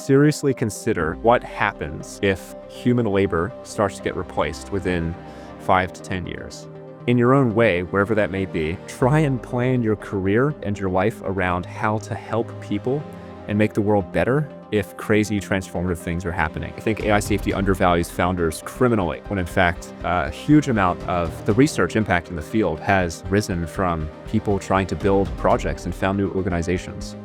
seriously consider what happens if human labor starts to get replaced within 5 to 10 years. In your own way, wherever that may be, try and plan your career and your life around how to help people and make the world better if crazy transformative things are happening. I think AI safety undervalues founders criminally, when in fact, a huge amount of the research impact in the field has risen from people trying to build projects and found new organizations.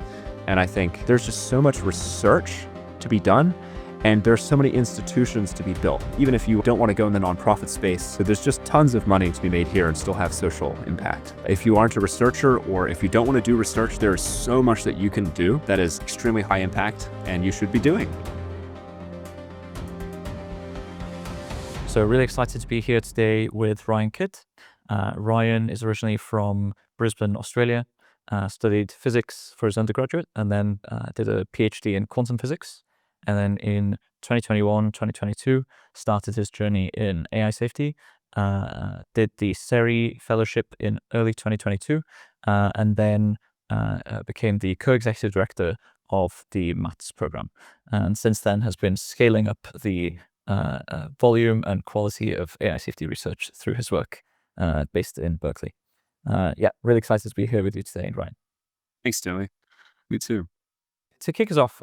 And I think there's just so much research to be done, and there's so many institutions to be built, even if you don't want to go in the nonprofit space. So there's just tons of money to be made here and still have social impact. If you aren't a researcher, or if you don't want to do research, there is so much that you can do that is extremely high impact and you should be doing. So really excited to be here today with Ryan Kidd. Ryan is originally from Brisbane, Australia, studied physics for his undergraduate, and then did a PhD in quantum physics. And then in 2021, 2022, started his journey in AI safety, did the SERI fellowship in early 2022, and then became the co-executive director of the maths program. And since then has been scaling up the volume and quality of AI safety research through his work based in Berkeley. Yeah, really excited to be here with you today, Ryan. Thanks, Dewi. Me too. To kick us off,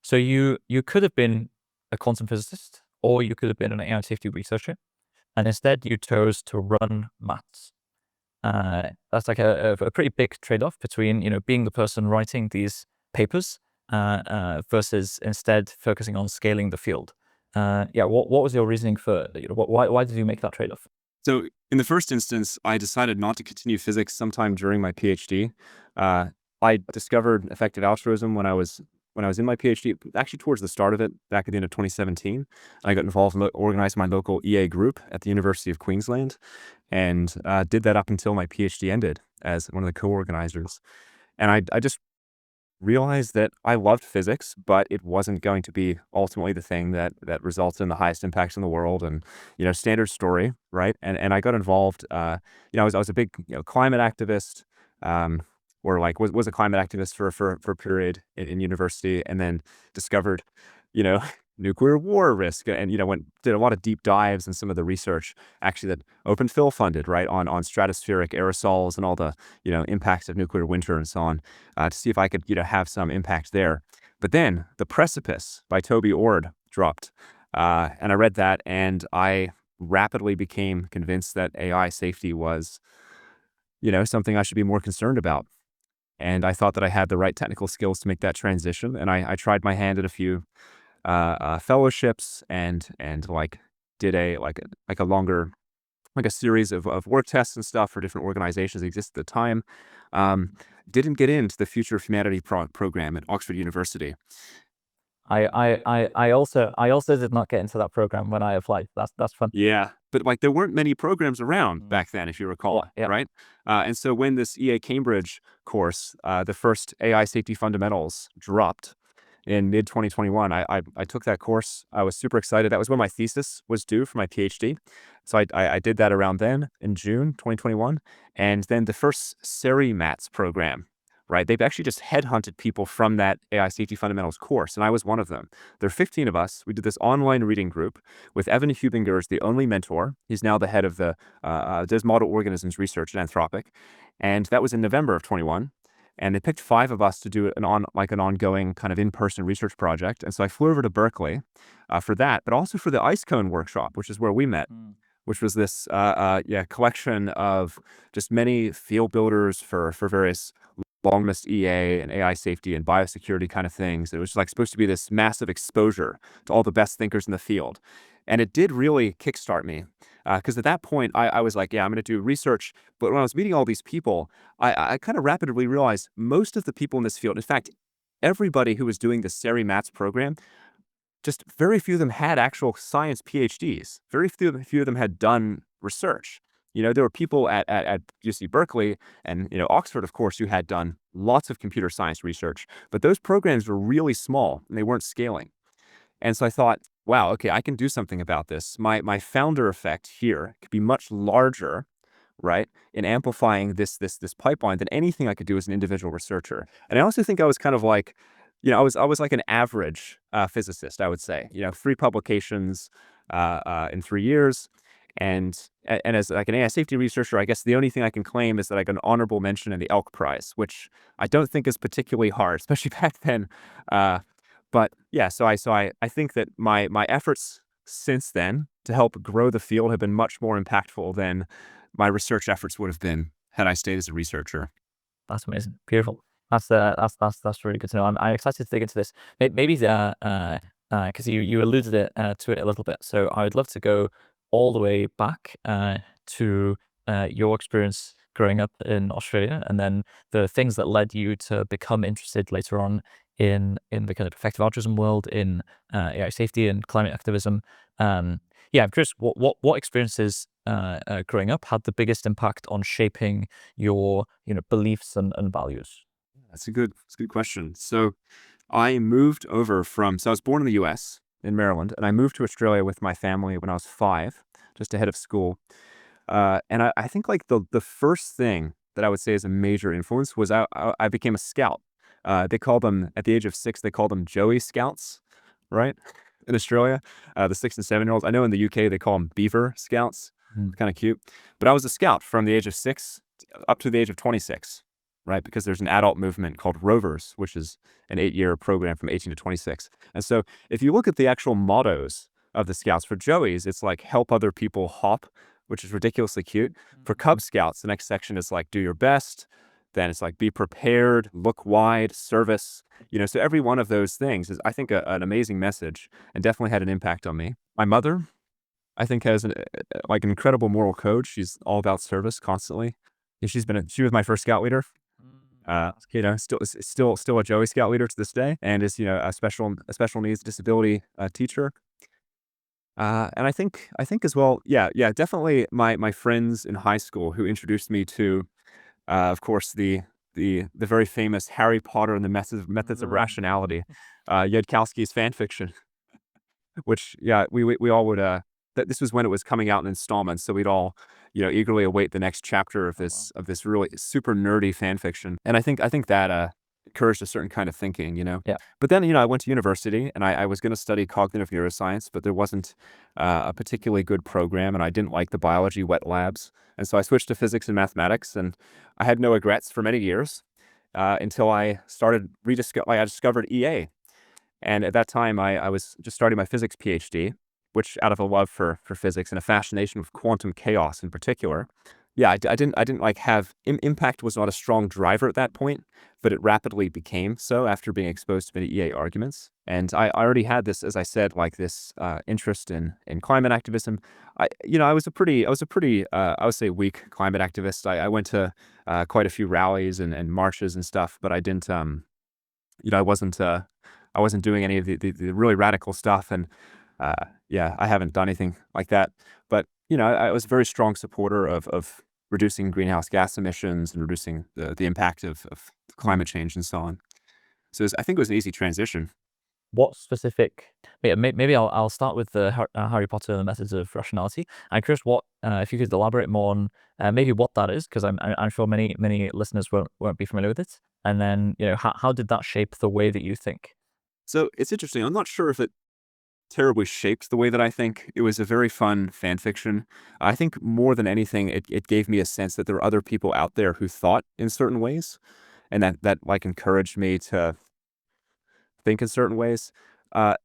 so you could have been a quantum physicist, or you could have been an AI safety researcher, and instead you chose to run maths. That's like a pretty big trade-off between being the person writing these papers versus instead focusing on scaling the field. Yeah, what was your reasoning for why did you make that trade-off? So in the first instance, I decided not to continue physics sometime during my PhD. I discovered effective altruism when I was in my PhD, actually towards the start of it, back at the end of 2017. I got involved in organizing my local EA group at the University of Queensland, and did that up until my PhD ended as one of the co-organizers. And I just realized that I loved physics, but it wasn't going to be ultimately the thing that results in the highest impacts in the world. And standard story, right? And I got involved. I was a big climate activist. Or was a climate activist for a period in university, and then discovered, nuclear war risk, and did a lot of deep dives in some of the research actually that Open Phil funded, right, on stratospheric aerosols and all the impacts of nuclear winter and so on, to see if I could have some impact there. But then The Precipice by Toby Ord dropped, and I read that, and I rapidly became convinced that AI safety was something I should be more concerned about. And I thought that I had the right technical skills to make that transition. And I tried my hand at a few fellowships and did a longer, a series of work tests and stuff for different organizations that existed at the time. Didn't get into the Future of Humanity program at Oxford University. I also did not get into that program when I applied. That's fun. Yeah, but there weren't many programs around back then, if you recall, Yeah. right? And so when this EA Cambridge course, the first AI safety fundamentals dropped in mid 2021, I took that course. I was super excited. That was when my thesis was due for my PhD. So I did that around then in June 2021. And then the first SERI Mats program, right? They've actually just headhunted people from that AI safety fundamentals course, and I was one of them. There are 15 of us. We did this online reading group with Evan Hubinger as the only mentor. He's now the head of the does model organisms research at Anthropic, and that was in November of 21. And they picked 5 of us to do an ongoing kind of in-person research project. And so I flew over to Berkeley for that, but also for the Ice Cone workshop, which is where we met. Which was this collection of just many field builders for various long-list EA and AI safety and biosecurity kind of things. It was supposed to be this massive exposure to all the best thinkers in the field. And it did really kickstart me, because at that point, I was like, yeah, I'm going to do research. But when I was meeting all these people, I kind of rapidly realized most of the people in this field, in fact, everybody who was doing the SERI Mats program, just very few of them had actual science PhDs. Very few of them had done research. There were people at UC Berkeley and Oxford, of course, who had done lots of computer science research, but those programs were really small and they weren't scaling. And so I thought, wow, okay, I can do something about this. My founder effect here could be much larger, right, in amplifying this pipeline than anything I could do as an individual researcher. And I also think I was kind of I was like an average physicist, I would say. 3 publications in 3 years, and as like an AI safety researcher, I guess the only thing I can claim is that I got an honorable mention in the Elk Prize, which I don't think is particularly hard, especially back then. Uh, but yeah, so I think that my efforts since then to help grow the field have been much more impactful than my research efforts would have been had I stayed as a researcher. That's amazing. Beautiful. That's really good to know. I'm excited to dig into this. Maybe because you alluded to it a little bit. So I would love to go all the way back to your experience growing up in Australia, and then the things that led you to become interested later on in the kind of effective altruism world, in AI safety and climate activism. Yeah, I'm curious what experiences growing up had the biggest impact on shaping your beliefs and values. That's a good question. So I was born in the US, in Maryland, and I moved to Australia with my family when I was 5, just ahead of school. And I think like the first thing that I would say is a major influence was I became a scout. They call them at the age of 6, they call them Joey Scouts, right? In Australia, the 6 and 7-year-olds. I know in the UK they call them Beaver Scouts. Mm. Kind of cute. But I was a scout from the age of 6 up to the age of 26, right? Because there's an adult movement called Rovers, which is an 8-year program from 18 to 26. And so if you look at the actual mottos of the Scouts, for Joeys, it's like help other people hop, which is ridiculously cute. For Cub Scouts, the next section is like do your best. Then it's like be prepared, look wide, service. So every one of those things is, I think, an amazing message and definitely had an impact on me. My mother, I think, has like an incredible moral code. She's all about service constantly. Yeah, she was my first scout leader. Still a Joey Scout leader to this day, and is a special needs disability teacher. And I think as well, yeah, definitely my friends in high school who introduced me to, of course, the very famous Harry Potter and the Methods of Rationality, Yudkowsky's fan fiction, which, yeah, we all would, this was when it was coming out in installments, so we'd all, eagerly await the next chapter of Oh, wow. this really super nerdy fan fiction. And I think that, encouraged a certain kind of thinking. Yeah. But then, I went to university and I was gonna study cognitive neuroscience, but there wasn't, a particularly good program, and I didn't like the biology wet labs. And so I switched to physics and mathematics, and I had no regrets for many years, until I discovered EA. And at that time, I was just starting my physics PhD, which out of a love for physics and a fascination with quantum chaos in particular. Yeah, I didn't like have impact was not a strong driver at that point, but it rapidly became so after being exposed to many EA arguments. And I already had this, as I said, like this interest in climate activism. I would say weak climate activist. I went to quite a few rallies and marches and stuff, but I didn't. You know, I wasn't uh, I wasn't doing any of the really radical stuff, and yeah, I haven't done anything like that. But I was a very strong supporter of reducing greenhouse gas emissions and reducing the impact of Mm. climate change and so on. So I think it was an easy transition. What specific? Maybe I'll start with the Harry Potter and the Methods of Rationality. I'm curious what if you could elaborate more on maybe what that is, because I'm sure many listeners won't be familiar with it. And then how did that shape the way that you think? So it's interesting. I'm not sure if it terribly shaped the way that I think. It was a very fun fan fiction. I think more than anything, it gave me a sense that there are other people out there who thought in certain ways, and that like encouraged me to think in certain ways.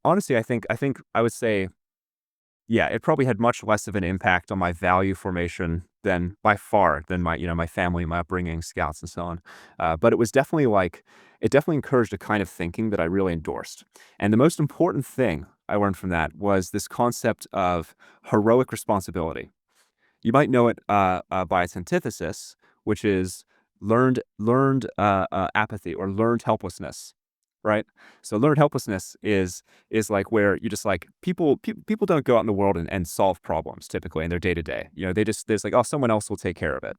Honestly, I think I would say, yeah, it probably had much less of an impact on my value formation than by far than my family, my upbringing, scouts, and so on. But it definitely encouraged a kind of thinking that I really endorsed. And the most important thing I learned from that was this concept of heroic responsibility. You might know it by its antithesis, which is learned apathy or learned helplessness, right? So learned helplessness is like where you just like people don't go out in the world and solve problems typically in their day to day. There's like, oh, someone else will take care of it.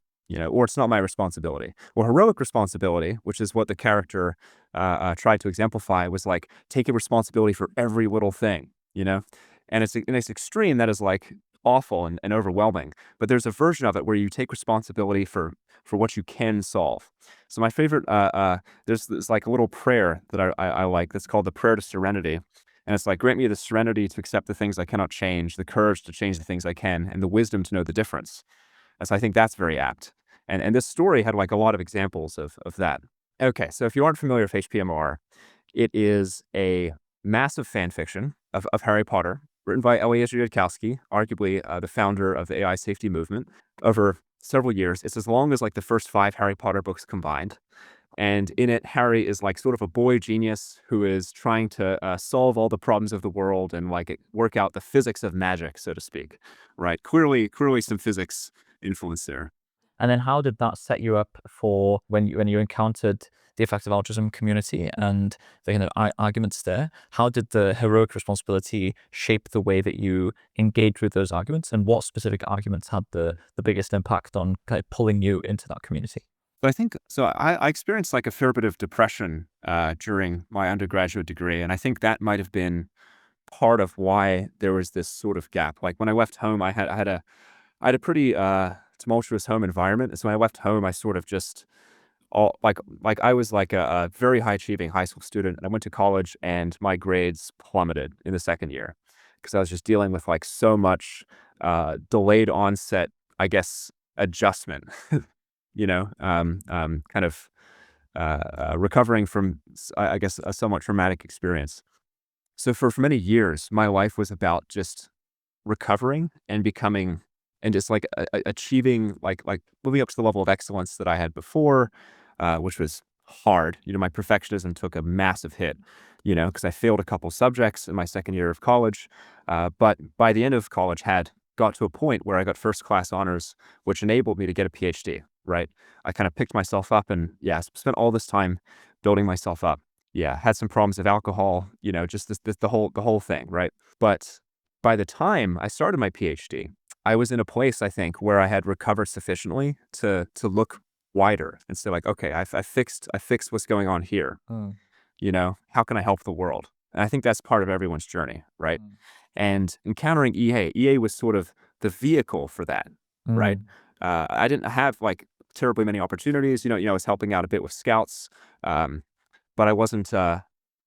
Or it's not my responsibility. Well, heroic responsibility, which is what the character tried to exemplify, was like taking responsibility for every little thing. And it's extreme. That is like awful and overwhelming. But there's a version of it where you take responsibility for what you can solve. So my favorite, there's like a little prayer that I like that's called the prayer to serenity. And it's like, grant me the serenity to accept the things I cannot change, the courage to change the things I can, and the wisdom to know the difference. And so I think that's very apt. And this story had like a lot of examples of that. Okay, so if you aren't familiar with HPMR, it is a massive fan fiction of Harry Potter, written by Elias Yudkowsky, arguably the founder of the AI safety movement, over several years. It's as long as like the first 5 Harry Potter books combined. And in it, Harry is like sort of a boy genius who is trying to solve all the problems of the world and like work out the physics of magic, so to speak. Right? Clearly, some physics influence there. And then how did that set you up for when you encountered the effective altruism community and the kind of arguments there? How did the heroic responsibility shape the way that you engaged with those arguments, and what specific arguments had the biggest impact on kind of pulling you into that community? So I think so. I experienced like a fair bit of depression during my undergraduate degree, and I think that might have been part of why there was this sort of gap. Like when I left home, I had a pretty tumultuous home environment. And so when I left home, I sort of just all like I was like a very high achieving high school student, and I went to college, and my grades plummeted in the second year because I was just dealing with like so much delayed onset, I guess, adjustment. Kind of recovering from, I guess, a somewhat traumatic experience. So for many years, my life was about just recovering and becoming and just like achieving like moving up to the level of excellence that I had before, which was hard. My perfectionism took a massive hit, because I failed a couple subjects in my second year of college. But by the end of college, had got to a point where I got first class honors, which enabled me to get a PhD. Right, I kind of picked myself up and spent all this time building myself up. Yeah, had some problems with alcohol, just the whole thing, right? But by the time I started my PhD, I was in a place, I think, where I had recovered sufficiently to look wider and say like, okay, I fixed what's going on here. Mm, How can I help the world? And I think that's part of everyone's journey, right? mm, And encountering EA was sort of the vehicle for that, right? mm, I didn't have like terribly many opportunities. I was helping out a bit with scouts, um, but I wasn't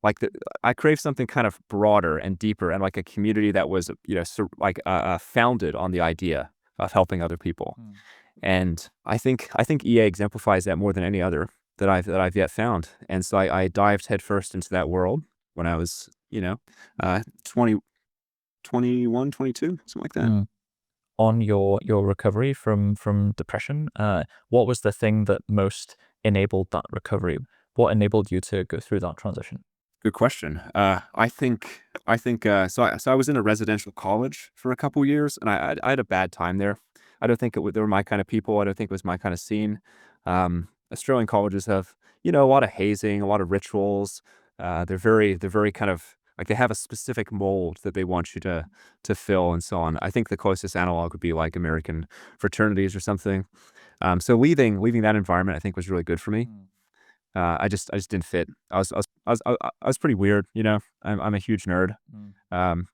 like the. I craved something kind of broader and deeper, and like a community that was, founded on the idea of helping other people. mm. And I think EA exemplifies that more than any other that I've yet found. And so I dived headfirst into that world when I was, 20, 21, 22, something like that. Mm. On your recovery from depression, what was the thing that most enabled that recovery? What enabled you to go through that transition? Good question. So I was in a residential college for a couple years, and I had a bad time there. I don't think they were my kind of people. I don't think it was my kind of scene. Australian colleges have, a lot of hazing, a lot of rituals. They're very kind of like they have a specific mold that they want you to fill and so on. I think the closest analog would be like American fraternities or something. So leaving that environment, I think, was really good for me. Mm, I just didn't fit. I was pretty weird, I'm a huge nerd. mm, Um,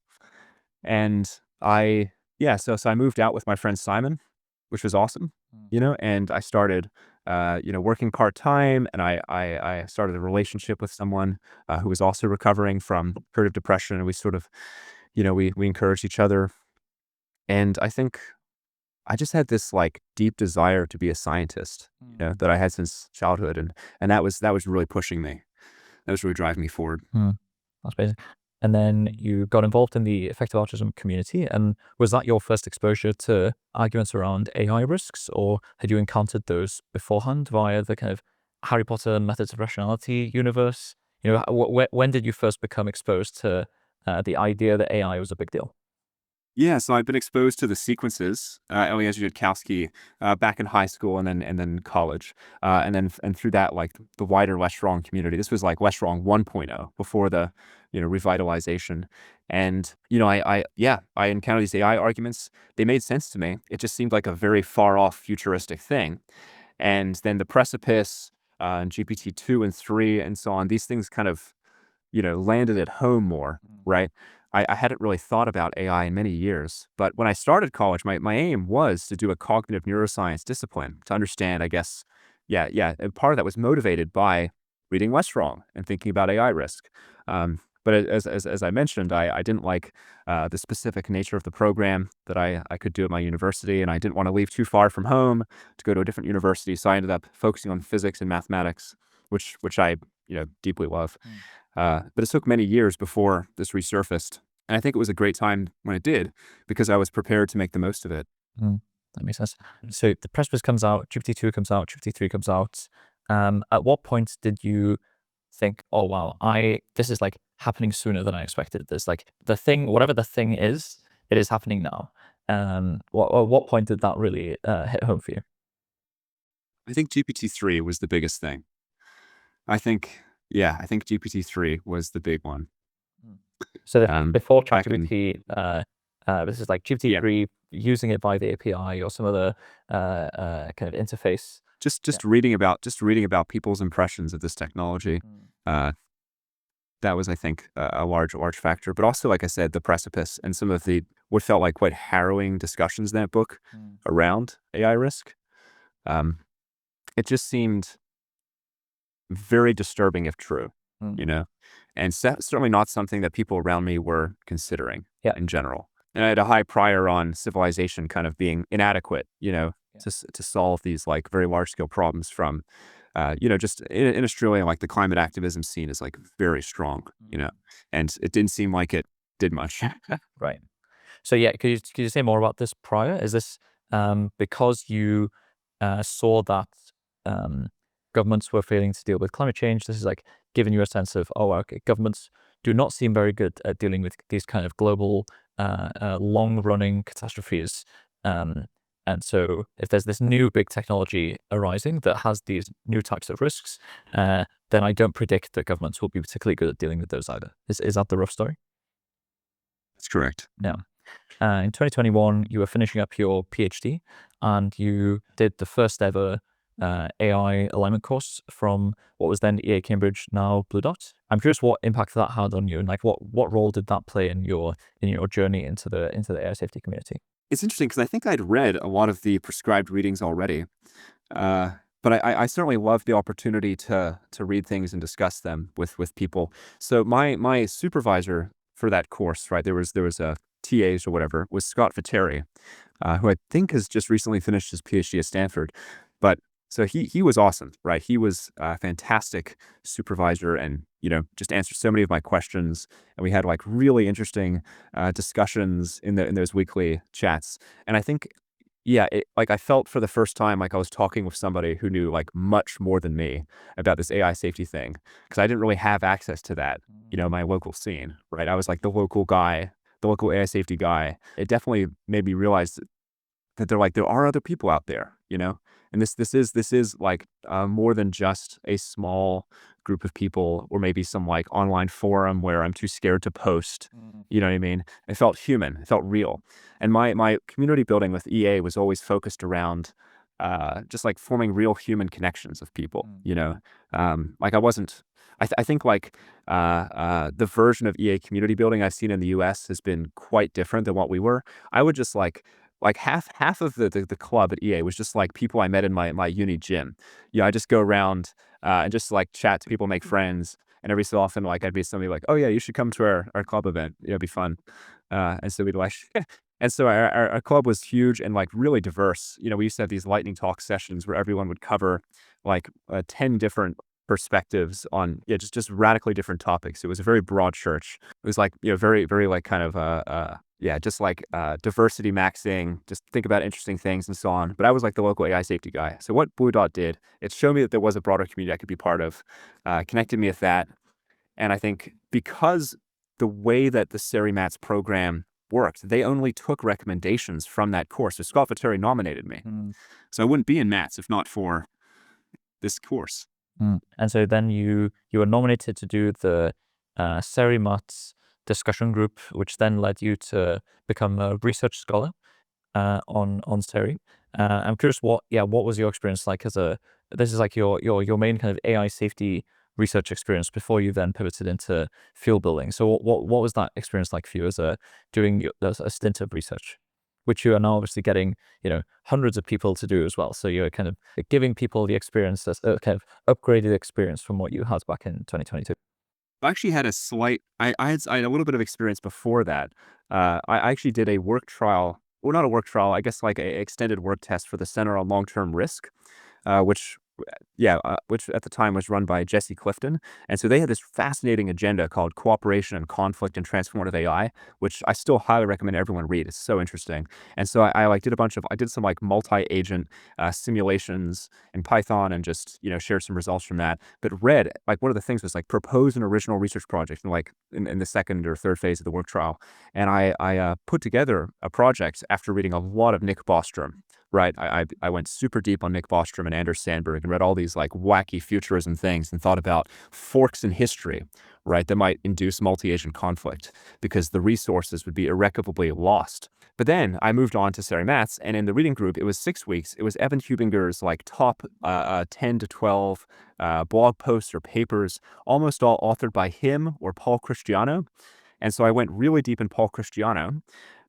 and I yeah, so I moved out with my friend Simon, which was awesome, mm, and I started, working part-time, and I started a relationship with someone, who was also recovering from a period of depression, and we sort of, we encouraged each other. And I think I just had this, like, deep desire to be a scientist, mm, that I had since childhood, and that was really pushing me. That was really driving me forward. mm. That's amazing. And then you got involved in the effective altruism community, and was that your first exposure to arguments around AI risks, or had you encountered those beforehand via the kind of Harry Potter methods of rationality universe? When did you first become exposed to the idea that AI was a big deal? Yeah, so I've been exposed to the sequences, Eliezer Yudkowsky, back in high school and then college, and through that, like the wider Less Wrong community. This was like Less Wrong 1.0 before the, revitalization. And I encountered these AI arguments. They made sense to me. It just seemed like a very far off futuristic thing. And then the precipice, and GPT-2 and 3 and so on. These things kind of, landed at home more, Mm, right? I hadn't really thought about AI in many years. But when I started college, my aim was to do a cognitive neuroscience discipline to understand, I guess, and part of that was motivated by reading West Wrong and thinking about AI risk. But as I mentioned, I didn't like the specific nature of the program that I could do at my university, and I didn't want to leave too far from home to go to a different university. So I ended up focusing on physics and mathematics, which I deeply love. But it took many years before this resurfaced, and I think it was a great time when it did because I was prepared to make the most of it. That makes sense. So the precipice comes out, GPT-2 comes out, GPT-3 comes out. At what point did you think, oh wow, this is like happening sooner than I expected? This like the thing, whatever the thing is, it is happening now. What point did that really hit home for you? I think GPT-3 was the biggest thing. I think GPT-3 was the big one. So before back in ChatGPT, this is like yeah, GPT-3 using it by the API or some other kind of interface. just reading about people's impressions of this technology. Uh, that was, I think, a large factor. But also, like I said, the precipice and some of the what felt like quite harrowing discussions in that book around AI risk. Um, it just seemed very disturbing if true, Mm. you know, and certainly not something that people around me were considering Yeah. in general. And I had a high prior on civilization kind of being inadequate, to solve these like very large scale problems from, just in Australia, like the climate activism scene is like very strong, and it didn't seem like it did much. Right. So yeah, could you say more about this prior? Is this because you saw that um, governments were failing to deal with climate change? This is like giving you a sense of, oh, okay, governments do not seem very good at dealing with these kind of global, long-running catastrophes. And so if there's this new big technology arising that has these new types of risks, then I don't predict that governments will be particularly good at dealing with those either. Is that the rough story? That's correct. Yeah. In 2021, you were finishing up your PhD and you did the first ever AI alignment course from what was then EA Cambridge, now Blue Dot. I'm curious what impact that had on you and like what role did that play in your journey into the AI safety community? It's interesting because I think I'd read a lot of the prescribed readings already. But I certainly love the opportunity to read things and discuss them with people. So my supervisor for that course, right, there was a TAs or whatever, was Scott Viteri, who I think has just recently finished his PhD at Stanford. But so he was awesome, right? He was a fantastic supervisor and, just answered so many of my questions. And we had like really interesting discussions in those weekly chats. And I think, yeah, like I felt for the first time like I was talking with somebody who knew like much more than me about this AI safety thing because I didn't really have access to that, my local scene, right? I was like the local guy, the local AI safety guy. It definitely made me realize that there are other people out there, and this is like more than just a small group of people or maybe some like online forum where I'm too scared to post. You know what I mean? It felt human. It felt real. And my community building with EA was always focused around just like forming real human connections of people. Like I wasn't. I think like the version of EA community building I've seen in the U.S. has been quite different than what we were. I would just like half of the club at EA was just like people I met in my uni gym. I just go around and just like chat to people, make friends, and every so often like I'd be somebody like, oh yeah, you should come to our club event. It'd be fun. And so we'd like, and so our club was huge and like really diverse. We used to have these lightning talk sessions where everyone would cover like 10 different perspectives on just radically different topics. It was a very broad church. It was like very very like kind of just like diversity maxing, just think about interesting things and so on. But I was like the local AI safety guy. So what Blue Dot did, it showed me that there was a broader community I could be part of, connected me with that. And I think because the way that the Seri Mats program worked, they only took recommendations from that course. So Scott Viteri nominated me. So I wouldn't be in Mats if not for this course. And so then you were nominated to do the Seri Mats discussion group, which then led you to become a research scholar on Seri. I'm curious what was your experience like this is like your main kind of AI safety research experience before you then pivoted into field building. So what was that experience like for you as doing a stint of research, which you are now obviously getting, hundreds of people to do as well. So you're kind of giving people the experience that's a kind of upgraded experience from what you had back in 2022. I actually had a slight I had a little bit of experience before that. I actually did a work trial, well, not a work trial, I guess like a extended work test for the Center on Long-Term Risk, which which at the time was run by Jesse Clifton. And so they had this fascinating agenda called Cooperation and Conflict and Transformative AI, which I still highly recommend everyone read. It's so interesting. And so I like I did some like multi-agent simulations in Python and just, shared some results from that. But read, like one of the things was like propose an original research project in the second or third phase of the work trial. And I put together a project after reading a lot of Nick Bostrom. Right. I went super deep on Nick Bostrom and Anders Sandberg and read all these like wacky futurism things and thought about forks in history, right, that might induce multi-agent conflict because the resources would be irrecoverably lost. But then I moved on to Sari Matz, and in the reading group, it was 6 weeks. It was Evan Hubinger's like top 10 to 12 blog posts or papers, almost all authored by him or Paul Christiano. And so I went really deep in Paul Christiano,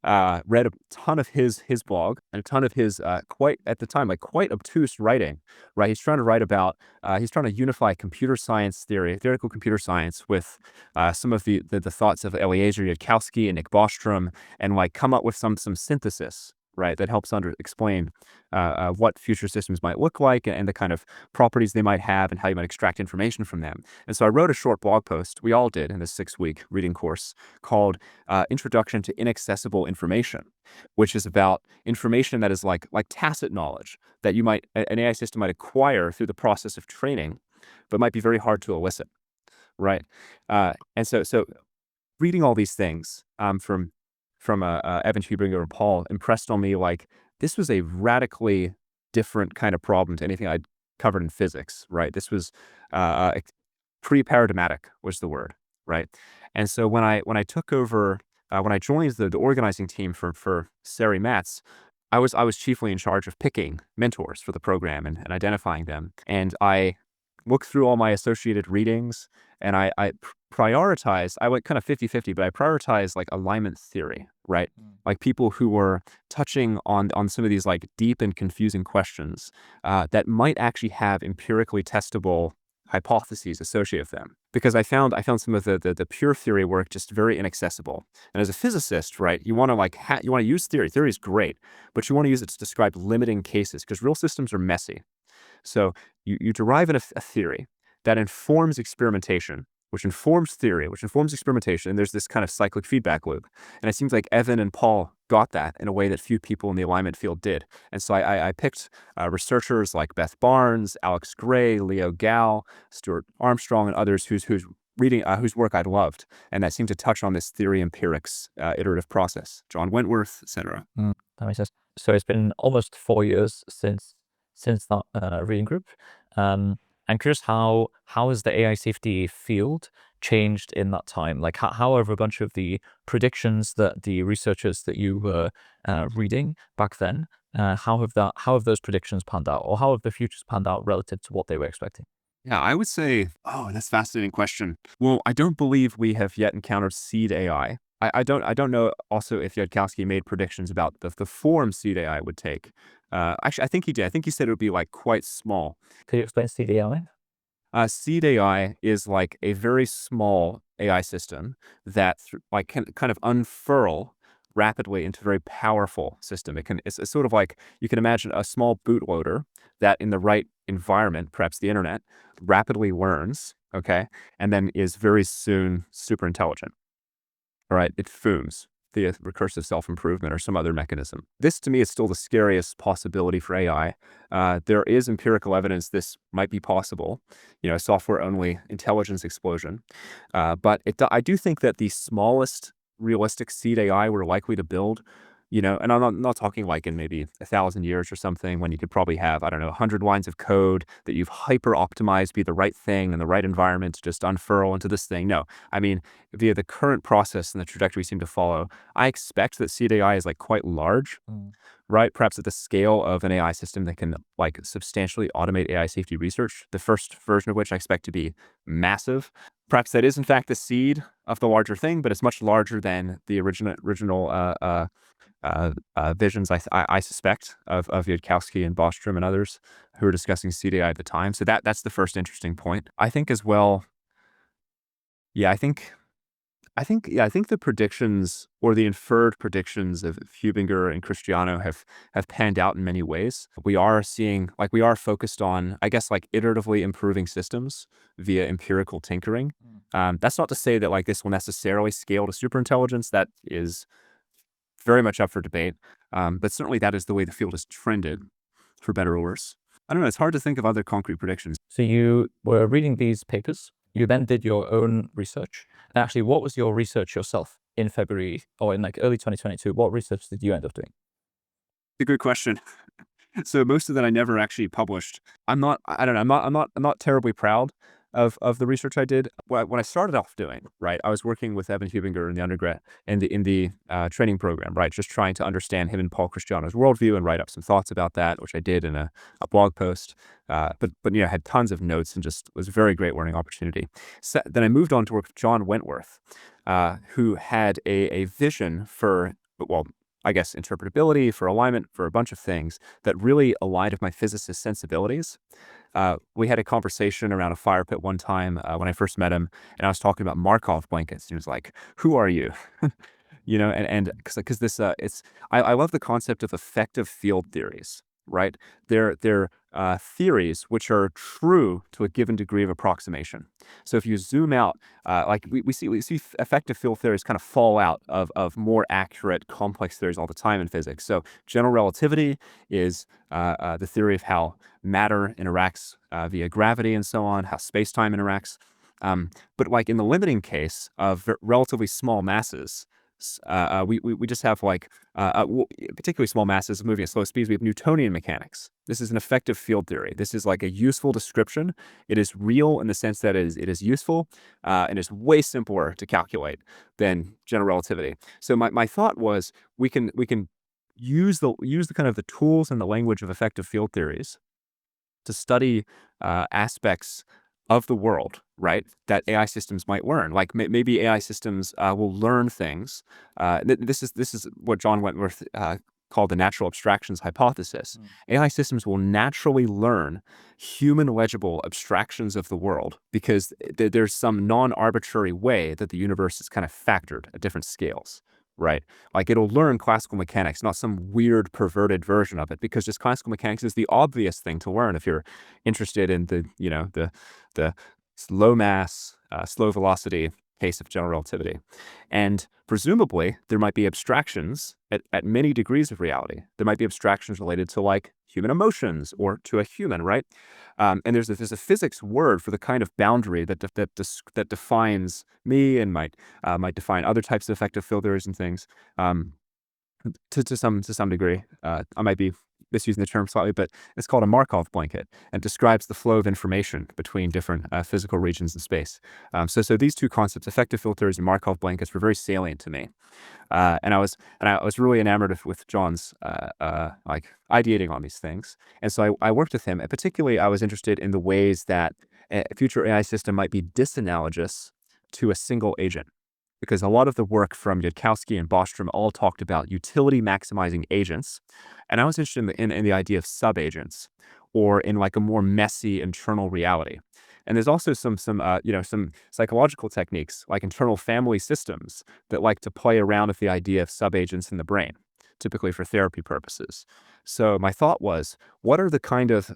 read a ton of his blog and a ton of his quite at the time like quite obtuse writing. Right, he's trying to write about he's trying to unify computer science theoretical computer science with some of the thoughts of Eliezer Yudkowsky and Nick Bostrom, and like come up with some synthesis. Right, that helps explain what future systems might look like and the kind of properties they might have and how you might extract information from them. And so I wrote a short blog post, we all did in this 6-week reading course, called Introduction to Inaccessible Information, which is about information that is like tacit knowledge that an AI system might acquire through the process of training, but might be very hard to elicit. Right, and so reading all these things from Evan Hubinger and Paul impressed on me like this was a radically different kind of problem to anything I'd covered in physics. Right, this was pre-paradigmatic was the word. Right, and so when I took over when I joined the organizing team for Sari Matz, I was chiefly in charge of picking mentors for the program and identifying them. And I looked through all my associated readings, and I prioritized, I went kind of 50-50, but I prioritized like alignment theory, right? Like people who were touching on some of these like deep and confusing questions that might actually have empirically testable hypotheses associated with them. Because I found some of the pure theory work just very inaccessible. And as a physicist, right, you want to you want to use theory. Theory is great, but you want to use it to describe limiting cases because real systems are messy. So you derive a theory that informs experimentation, which informs theory, which informs experimentation, and there's this kind of cyclic feedback loop. And it seems like Evan and Paul got that in a way that few people in the alignment field did. And so I picked researchers like Beth Barnes, Alex Gray, Leo Gao, Stuart Armstrong, and others whose work I'd loved, and that seemed to touch on this theory empirics iterative process. John Wentworth, etc. That makes sense. So it's been almost 4 years since that reading group. I'm curious how has the AI safety field changed in that time? Like how have a bunch of the predictions that the researchers that you were reading back then, how have those predictions panned out, or how have the futures panned out relative to what they were expecting? Yeah, I would say, oh, that's a fascinating question. Well, I don't believe we have yet encountered seed AI. I don't know also if Yudkowsky made predictions about the form seed AI would take. Actually, I think he did. I think he said it would be like quite small. Could you explain CDI? Seed AI is like a very small AI system that can kind of unfurl rapidly into a very powerful system. It's sort of like you can imagine a small bootloader that in the right environment, perhaps the internet, rapidly learns, okay, and then is very soon super intelligent. All right, it fumes the recursive self-improvement or some other mechanism. This, to me, is still the scariest possibility for AI. There is empirical evidence this might be possible, software-only intelligence explosion. But I do think that the smallest realistic seed AI we're likely to build, and I'm not talking like in maybe 1,000 years or something when you could probably have, I don't know, 100 lines of code that you've hyper optimized be the right thing in the right environment to just unfurl into this thing. No, I mean, via the current process and the trajectory we seem to follow, I expect that seed AI is like quite large, right? Perhaps at the scale of an AI system that can like substantially automate AI safety research, the first version of which I expect to be massive. Perhaps that is in fact the seed of the larger thing, but it's much larger than the original visions I suspect of Yudkowsky and Bostrom and others who were discussing seed AI at the time. So that's the first interesting point. I think as well. Yeah, I think the predictions or the inferred predictions of Hubinger and Cristiano have panned out in many ways. We are focused on, I guess, like iteratively improving systems via empirical tinkering. That's not to say that like this will necessarily scale to superintelligence. That is very much up for debate. But certainly that is the way the field has trended, for better or worse. I don't know. It's hard to think of other concrete predictions. So you were reading these papers. You then did your own research. And actually, what was your research yourself in February or in like early 2022? What research did you end up doing? It's a good question. So most of that I never actually published. I don't know. I'm not terribly proud of the research I did. When I started off doing, right, I was working with Evan Hubinger in the undergrad in the training program, right, just trying to understand him and Paul Christiano's worldview and write up some thoughts about that, which I did in a blog post. But you know, had tons of notes and just was a very great learning opportunity. So, then I moved on to work with John Wentworth, who had a vision for, well, I guess, interpretability, for alignment, for a bunch of things that really aligned with my physicist sensibilities. We had a conversation around a fire pit one time when I first met him, and I was talking about Markov blankets. He was like, "Who are you?" You know, and because this I love the concept of effective field theories, right? They're theories which are true to a given degree of approximation. So if you zoom out, like we see effective field theories kind of fall out of more accurate, complex theories all the time in physics. So general relativity is the theory of how matter interacts via gravity and so on, how space-time interacts. But like in the limiting case of relatively small masses, we just have like particularly small masses moving at slow speeds. We have Newtonian mechanics. This is an effective field theory. This is like a useful description. It is real in the sense that it is useful and it's way simpler to calculate than general relativity. So my thought was we can use the kind of the tools and the language of effective field theories to study aspects of the world, right, that AI systems might learn. Like maybe AI systems will learn things. This is what John Wentworth called the natural abstractions hypothesis. AI systems will naturally learn human legible abstractions of the world because there's some non-arbitrary way that the universe is kind of factored at different scales. Right. Like it'll learn classical mechanics, not some weird perverted version of it, because just classical mechanics is the obvious thing to learn if you're interested in the, you know, the low mass, slow velocity case of general relativity. And presumably there might be abstractions at many degrees of reality. There might be abstractions related to like human emotions or to a human, right? And there's a physics word for the kind of boundary that defines me and might define other types of effective field theories and things to some degree. I might be misusing the term slightly, but it's called a Markov blanket and describes the flow of information between different physical regions in space. So these two concepts, effective field theories and Markov blankets, were very salient to me. And I was really enamored with John's like ideating on these things. And so I worked with him, and particularly I was interested in the ways that a future AI system might be disanalogous to a single agent. Because a lot of the work from Yudkowsky and Bostrom all talked about utility maximizing agents. And I was interested in the idea of sub-agents or in like a more messy internal reality. And there's also some psychological techniques like internal family systems that like to play around with the idea of sub-agents in the brain, typically for therapy purposes. So my thought was, what are the kind of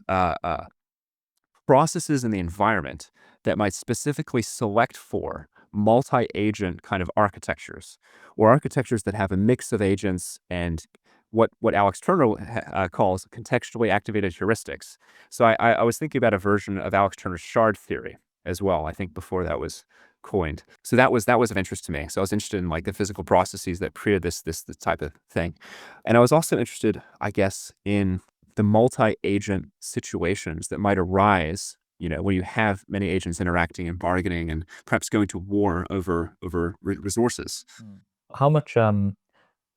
processes in the environment that might specifically select for multi-agent kind of architectures, or architectures that have a mix of agents and what Alex Turner calls contextually activated heuristics. So I was thinking about a version of Alex Turner's shard theory as well, I think before that was coined. So that was of interest to me. So I was interested in like the physical processes that created this type of thing. And I was also interested, I guess, in the multi-agent situations that might arise when you have many agents interacting and bargaining and perhaps going to war over resources. How much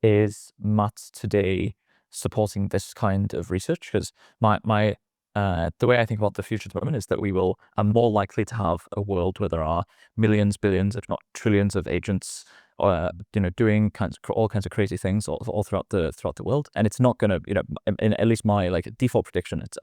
is maths today supporting this kind of research? Because the way I think about the future development is that we are more likely to have a world where there are millions, billions, if not trillions of agents, doing all kinds of crazy things all throughout the world. And it's not going to, in at least my default prediction, it's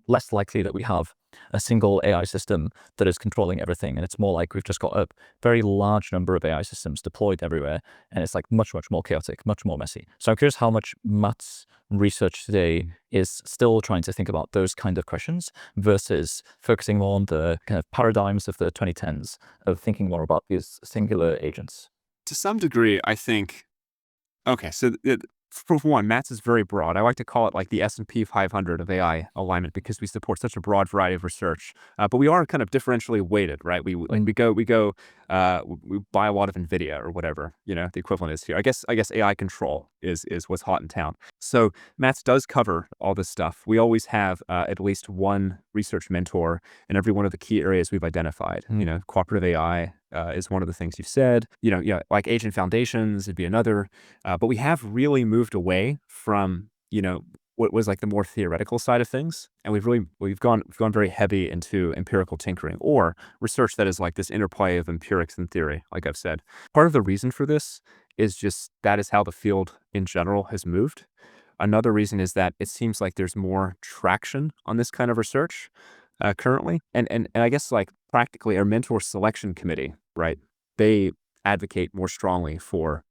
less likely that we have a single AI system that is controlling everything. And it's more like we've just got a very large number of AI systems deployed everywhere. And it's like much, much more chaotic, much more messy. So I'm curious how much maths research today is still trying to think about those kind of questions versus focusing more on the kind of paradigms of the 2010s of thinking more about these singular agents. To some degree, I think, okay, so for one, maths is very broad. I like to call it like the S&P 500 of AI alignment because we support such a broad variety of research. But we are kind of differentially weighted, right? We buy a lot of NVIDIA or whatever, the equivalent is here. I guess AI control is what's hot in town. So maths does cover all this stuff. We always have at least one research mentor in every one of the key areas we've identified. Cooperative AI is one of the things you've said. Like agent foundations would be another. But we have really moved away from what was like the more theoretical side of things, and we've gone very heavy into empirical tinkering or research that is like this interplay of empirics and theory. Like I've said, part of the reason for this is just that is how the field in general has moved. Another reason is that it seems like there's more traction on this kind of research currently. And I guess like practically our mentor selection committee, right? They advocate more strongly for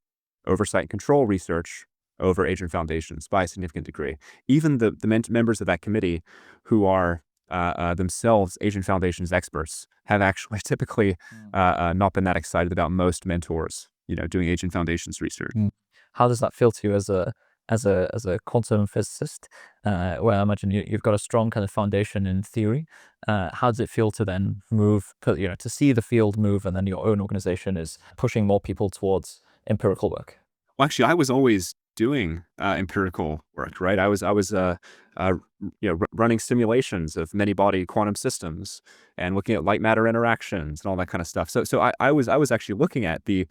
oversight and control research over agent foundations by a significant degree. Even the members of that committee who are themselves agent foundations experts have actually typically not been that excited about most mentors, doing agent foundations research. How does that feel to you as a quantum physicist, where I imagine you've got a strong kind of foundation in theory? How does it feel to then move, to see the field move, and then your own organization is pushing more people towards empirical work? Well, actually, I was always doing empirical work, right? I was running simulations of many body quantum systems and looking at light matter interactions and all that kind of stuff. So I was actually looking at the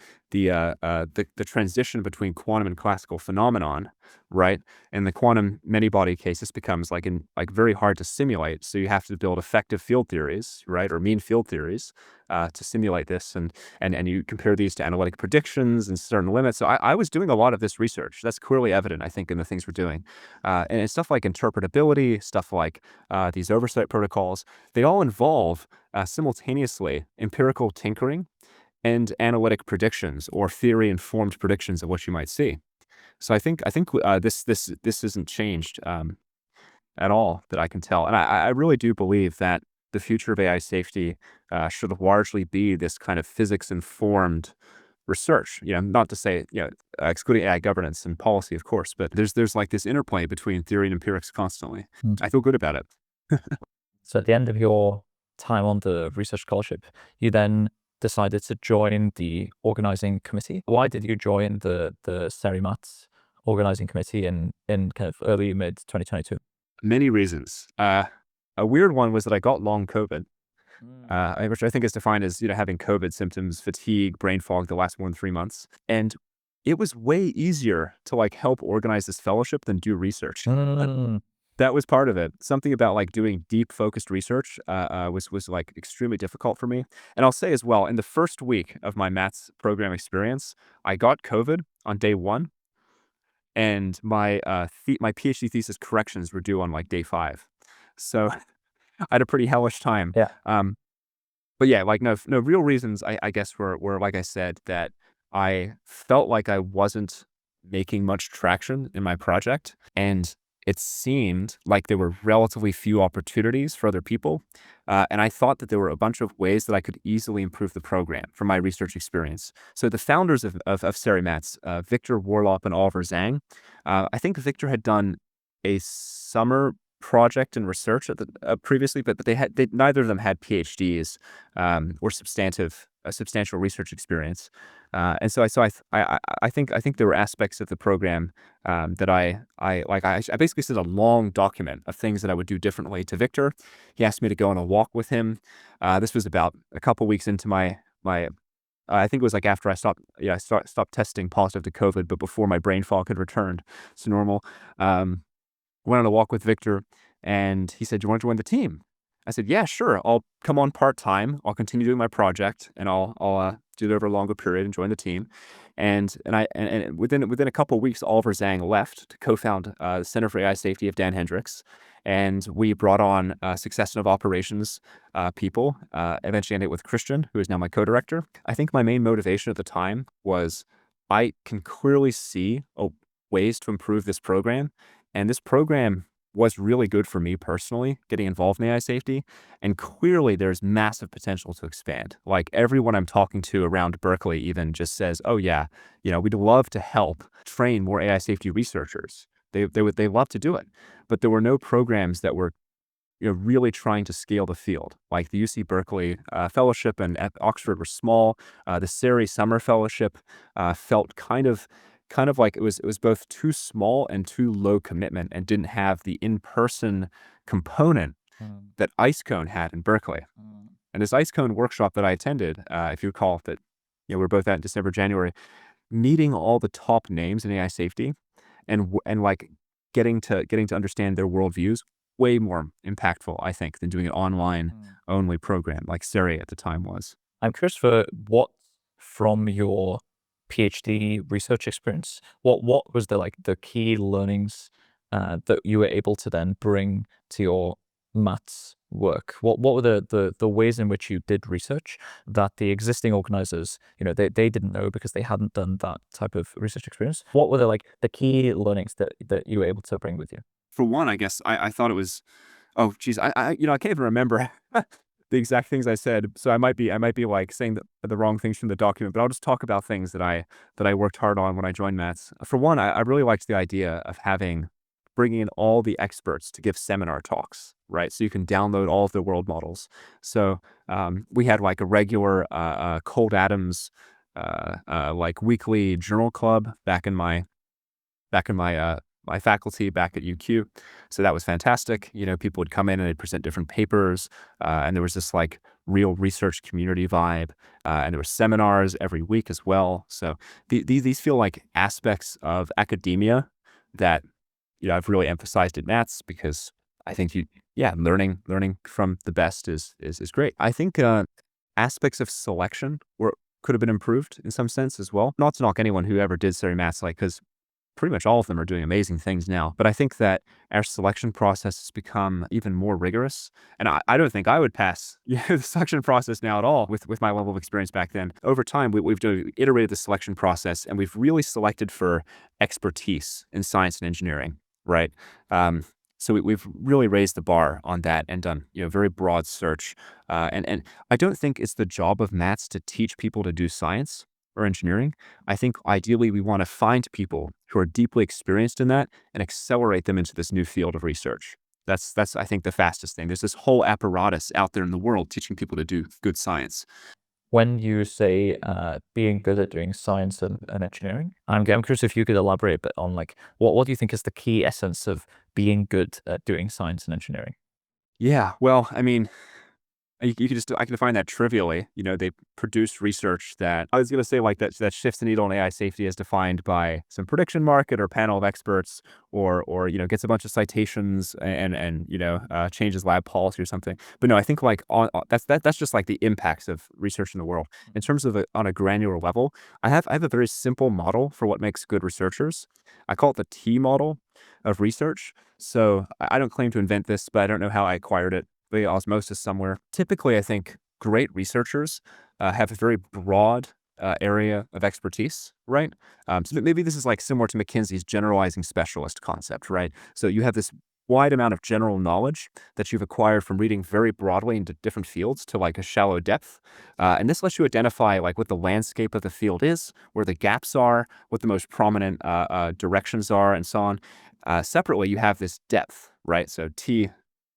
transition between quantum and classical phenomenon, right? In the quantum many body case, this becomes like very hard to simulate. So you have to build effective field theories, right, or mean field theories to simulate this, and you compare these to analytic predictions and certain limits. So I was doing a lot of this research. That's clearly evident, I think, in the things we're doing, and it's stuff like interpretability, stuff like these oversight protocols. They all involve simultaneously empirical tinkering and analytic predictions or theory-informed predictions of what you might see. So I think this isn't changed at all that I can tell, and I really do believe that the future of AI safety should largely be this kind of physics-informed research. Not to say excluding AI governance and policy, of course, but there's like this interplay between theory and empirics constantly. I feel good about it. So at the end of your time on the research scholarship, you then decided to join the organizing committee. Why did you join the SERIMATS organizing committee in kind of early mid 2022? Many reasons. A weird one was that I got long COVID, which I think is defined as having COVID symptoms, fatigue, brain fog that last more than 3 months, and it was way easier to like help organize this fellowship than do research. That was part of it. Something about like doing deep focused research was like extremely difficult for me. And I'll say as well, in the first week of my maths program experience, I got COVID on day 1, and my PhD thesis corrections were due on like day 5. So I had a pretty hellish time. Yeah. But yeah, like no real reasons. I guess were like I said, that I felt like I wasn't making much traction in my project, and it seemed like there were relatively few opportunities for other people. And I thought that there were a bunch of ways that I could easily improve the program from my research experience. So the founders of SERIMATS, Victor Warlop and Oliver Zhang, I think Victor had done a summer project and research at the previously, but neither of them had PhDs or substantial research experience. And so I think there were aspects of the program that I basically sent a long document of things that I would do differently to Victor. He asked me to go on a walk with him. This was about a couple weeks into my I think it was like after I stopped testing positive to COVID, but before my brain fog had returned to normal. Went on a walk with Victor, and he said, "Do you want to join the team?" I said, "Yeah, sure. I'll come on part-time. I'll continue doing my project, and I'll do it over a longer period and join the team." And within a couple of weeks, Oliver Zhang left to co-found the Center for AI Safety of Dan Hendricks, and we brought on succession of operations people. Eventually ended with Christian, who is now my co-director. I think my main motivation at the time was I can clearly see ways to improve this program, and this program was really good for me personally, getting involved in AI safety. And clearly there's massive potential to expand. Like everyone I'm talking to around Berkeley even just says, "Oh yeah, we'd love to help train more AI safety researchers." They love to do it. But there were no programs that were really trying to scale the field. Like the UC Berkeley fellowship and at Oxford were small. The CERI summer fellowship felt kind of like it was both too small and too low commitment, and didn't have the in-person component Mm, that IceCone had in Berkeley. mm, And this IceCone workshop that I attended, if you recall, that we were both at in December, January, meeting all the top names in AI safety, and like getting to understand their worldviews, way more impactful, I think, than doing an online mm. only program like CERI at the time was. I'm curious for what from your PhD research experience, what was the key learnings that you were able to then bring to your maths work? What were the ways in which you did research that the existing organizers, they didn't know because they hadn't done that type of research experience? What were the key learnings that you were able to bring with you? For one, I guess I thought it was. Oh, geez, I can't even remember the exact things I said, so I might be like saying the wrong things from the document, but I'll just talk about things that I worked hard on when I joined Mats. For one, I really liked the idea of bringing in all the experts to give seminar talks, right? So you can download all of the world models. So we had like a regular Cold Adams like weekly journal club back in my my faculty back at UQ. So that was fantastic. People would come in and they'd present different papers, and there was this like real research community vibe, and there were seminars every week as well. So these feel like aspects of academia that I've really emphasized at Nats, because I think learning from the best is great. I think aspects of selection were could have been improved in some sense as well. Not to knock anyone who ever did study Mats, like, because pretty much all of them are doing amazing things now. But I think that our selection process has become even more rigorous. And I don't think I would pass the selection process now at all with my level of experience back then. Over time, we've iterated the selection process, and we've really selected for expertise in science and engineering, right? So we've really raised the bar on that and done very broad search. And I don't think it's the job of Mats to teach people to do science or engineering. I think ideally we want to find people who are deeply experienced in that and accelerate them into this new field of research. That's I think the fastest thing. There's this whole apparatus out there in the world teaching people to do good science. When you say being good at doing science and engineering, I'm curious if you could elaborate a bit on what do you think is the key essence of being good at doing science and engineering? Yeah, well, I mean, I can define that trivially. They produce research that I was going to say like that shifts the needle in AI safety as defined by some prediction market or panel of experts, or gets a bunch of citations and changes lab policy or something. But no, I think like that's just like the impacts of research in the world. In terms of on a granular level, I have a very simple model for what makes good researchers. I call it the T model of research. So I don't claim to invent this, but I don't know how I acquired it via osmosis somewhere. Typically, I think great researchers have a very broad area of expertise, right? So maybe this is like similar to McKinsey's generalizing specialist concept, right? So you have this wide amount of general knowledge that you've acquired from reading very broadly into different fields to like a shallow depth. And this lets you identify like what the landscape of the field is, where the gaps are, what the most prominent directions are, and so on. Separately, you have this depth, right? So T,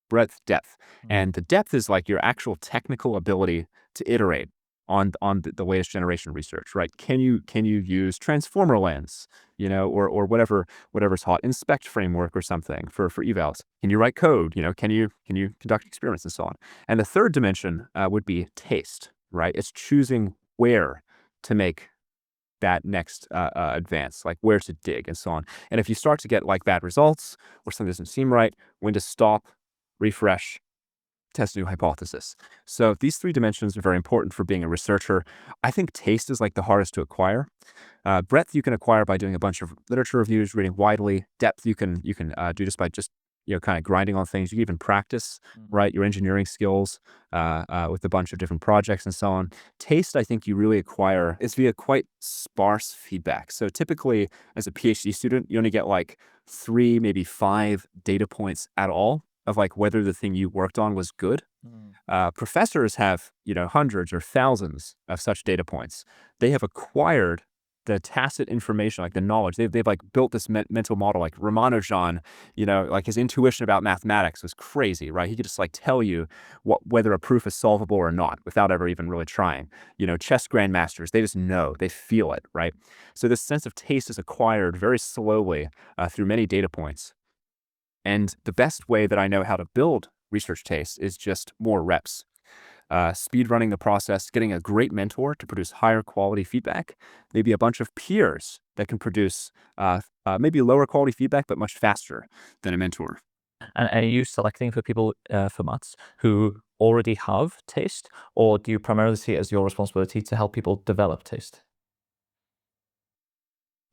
breadth, depth. Mm, And the depth is like your actual technical ability to iterate. on the latest generation research, right? Can you use transformer lens, or whatever's hot, inspect framework or something for evals? Can you write code? Can you conduct experiments and so on? And the third dimension would be taste, right? It's choosing where to make that next advance, like where to dig and so on. And if you start to get like bad results or something doesn't seem right, when to stop, refresh, test a new hypothesis. So these three dimensions are very important for being a researcher. I think taste is like the hardest to acquire. Breadth you can acquire by doing a bunch of literature reviews, reading widely. Depth you can do just by kind of grinding on things. You can even practice, right, your engineering skills with a bunch of different projects and so on. Taste, I think you really acquire is via quite sparse feedback. So typically, as a PhD student, you only get like 3, maybe 5 data points at all of like whether the thing you worked on was good. Professors have, hundreds or thousands of such data points. They have acquired the tacit information, like the knowledge. They've like built this mental model, like Ramanujan, like his intuition about mathematics was crazy, right? He could just like tell you whether a proof is solvable or not without ever even really trying. Chess grandmasters, they just know, they feel it, right? So this sense of taste is acquired very slowly through many data points. And the best way that I know how to build research taste is just more reps. Speed running the process, getting a great mentor to produce higher quality feedback, maybe a bunch of peers that can produce maybe lower quality feedback, but much faster than a mentor. And are you selecting for people for maths who already have taste, or do you primarily see it as your responsibility to help people develop taste?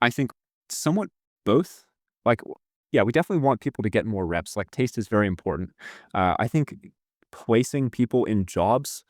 I think somewhat both. Like, yeah, we definitely want people to get more reps. Like, taste is very important. I think placing people in jobs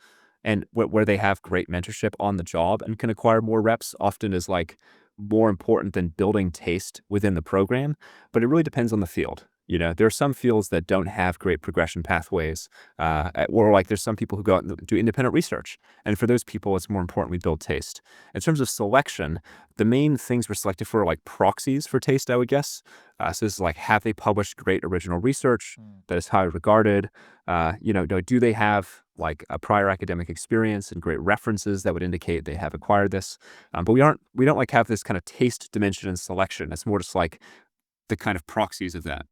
and where they have great mentorship on the job and can acquire more reps often is like more important than building taste within the program. But it really depends on the field. There are some fields that don't have great progression pathways, or like there's some people who go out and do independent research. And for those people, it's more important we build taste. In terms of selection, the main things we're selected for are like proxies for taste, I would guess. So this is like, have they published great original research that is highly regarded? Do they have like a prior academic experience and great references that would indicate they have acquired this? But we don't like have this kind of taste dimension in selection. It's more just like the kind of proxies of that.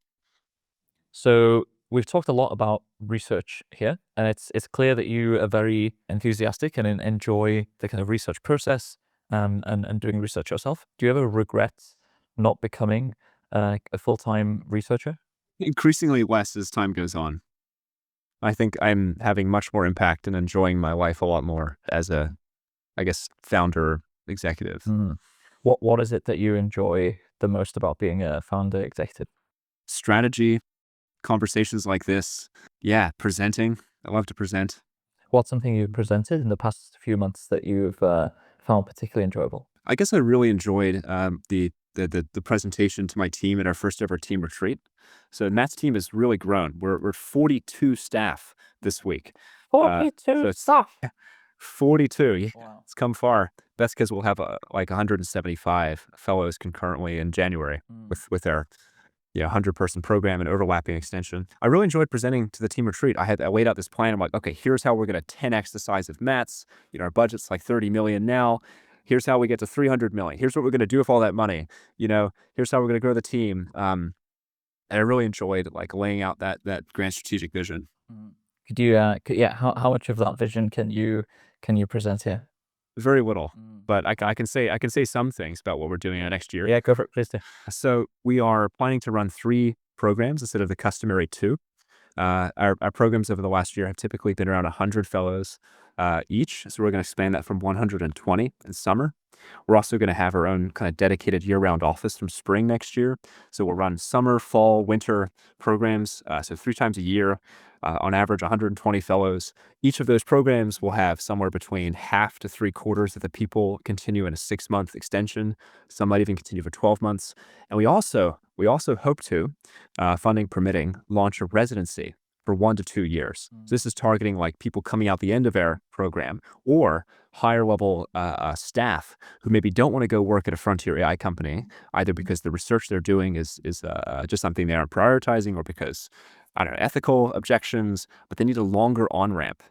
So we've talked a lot about research here, and it's clear that you are very enthusiastic and enjoy the kind of research process and doing research yourself. Do you ever regret not becoming a full-time researcher? Increasingly less as time goes on. I think I'm having much more impact and enjoying my life a lot more as a, I guess, founder executive. What is it that you enjoy the most about being a founder executive? Strategy, conversations like this. Yeah, presenting. I love to present. What's something you've presented in the past few months that you've found particularly enjoyable? I guess I really enjoyed the presentation to my team at our first ever team retreat. So Matt's team has really grown. We're 42 staff this week. 42 it's staff. 42. Yeah, Wow. it's come far. That's because we'll have like 175 fellows concurrently in January with our 100-person program and overlapping extension. I really enjoyed presenting to the team retreat. I laid out this plan. I'm like, okay, here's how we're going to 10x the size of Matt's. Our budget's like 30 million now. Here's how we get to 300 million. Here's what we're going to do with all that money. Here's how we're going to grow the team. And I really enjoyed like laying out that grand strategic vision. Could you, how much of that vision can you present here? Very little, but I can say some things about what we're doing next year. Yeah, go for it, please do. So we are planning to run 3 programs instead of the customary 2. Our programs over the last year have typically been around 100 fellows each. So we're going to expand that from 120 in summer. We're also going to have our own kind of dedicated year-round office from spring next year. So we'll run summer, fall, winter programs. So 3 times a year, on average, 120 fellows. Each of those programs will have somewhere between half to 3/4 of the people continue in a 6-month extension. Some might even continue for 12 months. And we also hope to, funding permitting, launch a residency for 1 to 2 years. So this is targeting like people coming out the end of our program or higher level staff who maybe don't want to go work at a frontier AI company, either because the research they're doing is just something they aren't prioritizing or because, I don't know, ethical objections, but they need a longer on-ramp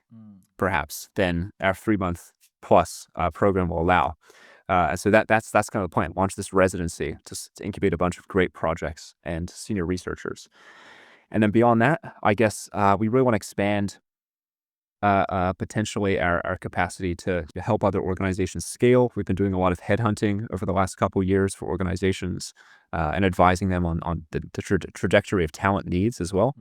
perhaps than our 3-month plus program will allow. And so that's kind of the plan. Launch this residency to incubate a bunch of great projects and senior researchers. And then beyond that, I guess we really want to expand potentially our capacity to help other organizations scale. We've been doing a lot of headhunting over the last couple of years for organizations and advising them on the trajectory of talent needs as well.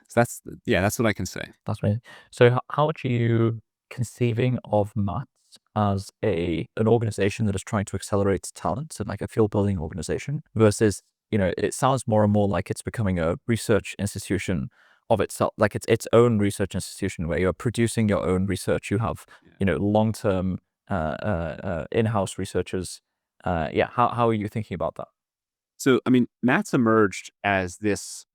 So that's what I can say. That's amazing. So how are you conceiving of maths as an organization that is trying to accelerate talent and like a field building organization versus, it sounds more and more like it's becoming a research institution of itself, like it's its own research institution where you're producing your own research. You have, long-term in-house researchers. How are you thinking about that? So, I mean, Mats emerged as this.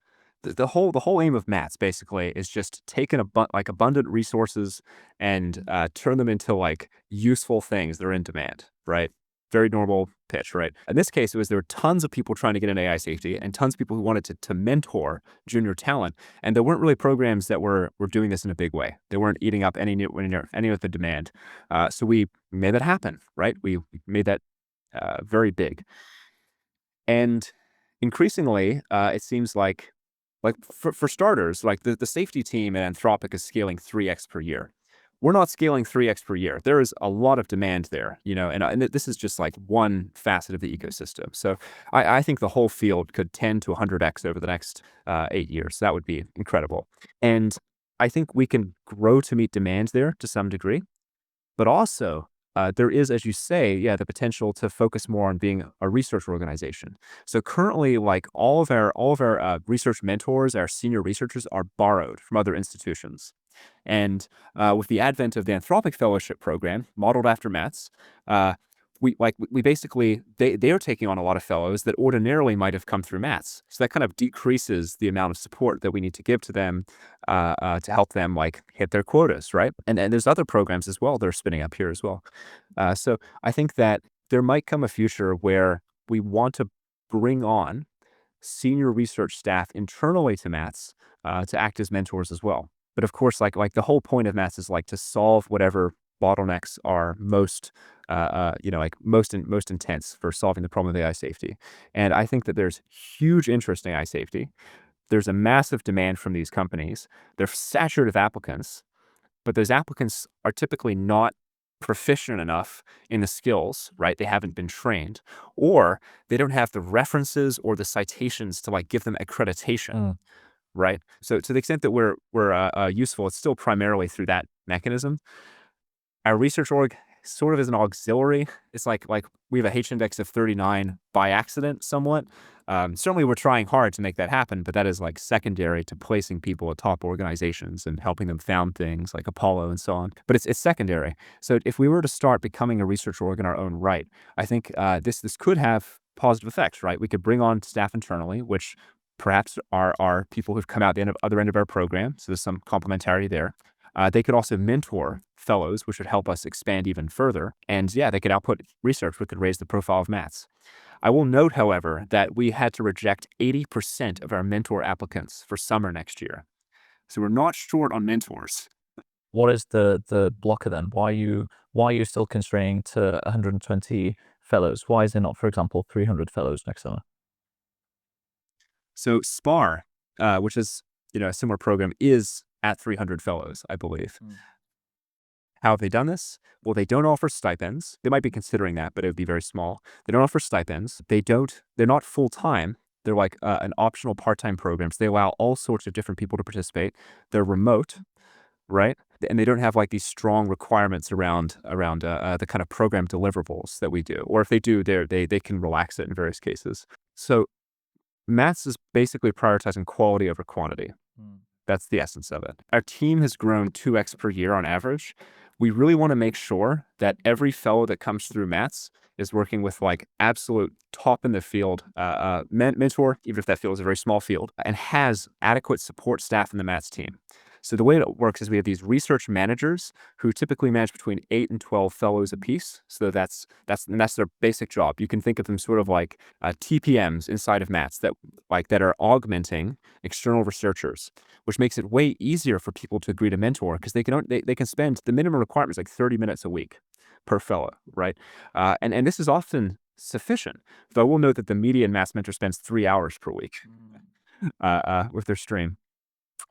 The whole aim of Mats basically is just take abundant resources and turn them into like useful things that are in demand, right? Very normal pitch, right? In this case, there were tons of people trying to get into AI safety and tons of people who wanted to mentor junior talent, and there weren't really programs that were doing this in a big way. They weren't eating up any of the demand. So we made that happen, right? We made that very big. And increasingly, it seems like for starters, like the safety team at Anthropic is scaling 3x per year. We're not scaling 3x per year. There is a lot of demand there, and this is just like one facet of the ecosystem. So I think the whole field could 10 to 100x over the next 8 years. That would be incredible. And I think we can grow to meet demand there to some degree. But also, there is, as you say, the potential to focus more on being a research organization. So currently, like all of our research mentors, our senior researchers are borrowed from other institutions. And with the advent of the Anthropic Fellowship Program, modeled after Matt's, we basically they are taking on a lot of fellows that ordinarily might have come through Matt's. So that kind of decreases the amount of support that we need to give to them to help them like hit their quotas, right? And there's other programs as well that are spinning up here as well. So I think that there might come a future where we want to bring on senior research staff internally to Matt's to act as mentors as well. But of course, like the whole point of Matt's is like to solve whatever bottlenecks are most intense for solving the problem of AI safety. And I think that there's huge interest in AI safety. There's a massive demand from these companies. They're saturated with applicants, but those applicants are typically not proficient enough in the skills, right? They haven't been trained, or they don't have the references or the citations to like give them accreditation, right? So to the extent that we're useful, it's still primarily through that mechanism. Our research org sort of is an auxiliary. It's like we have a H index of 39 by accident somewhat. Certainly we're trying hard to make that happen, but that is like secondary to placing people at top organizations and helping them found things like Apollo and so on. But it's secondary. So if we were to start becoming a research org in our own right, I think this could have positive effects, right? We could bring on staff internally, which perhaps are people who've come out the other end of our program. So there's some complementarity there. They could also mentor fellows, which would help us expand even further. And they could output research which could raise the profile of Mats. I will note, however, that we had to reject 80% of our mentor applicants for summer next year. So we're not short on mentors. What is the blocker then? Why are you still constraining to 120 fellows? Why is there not, for example, 300 fellows next summer? So SPAR, which is a similar program, is at 300 fellows, I believe. How have they done this? Well, they don't offer stipends. They might be considering that, but it would be very small. They don't offer stipends. They're not full-time. They're like an optional part-time program. So they allow all sorts of different people to participate. They're remote, right? And they don't have like these strong requirements around the kind of program deliverables that we do. Or if they do, they can relax it in various cases. So Maths is basically prioritizing quality over quantity. That's the essence of it. Our team has grown 2x per year on average. We really want to make sure that every fellow that comes through Mats is working with like absolute top in the field mentor, even if that field is a very small field, and has adequate support staff in the Mats team. So the way it works is we have these research managers who typically manage between 8 and 12 fellows apiece. So that's their basic job. You can think of them sort of like TPMs inside of Mats that are augmenting external researchers. which makes it way easier for people to agree to mentor because they can spend the minimum requirement is like 30 minutes a week per fellow, right? And this is often sufficient. Though I will note that the median mass mentor spends 3 hours per week with their stream.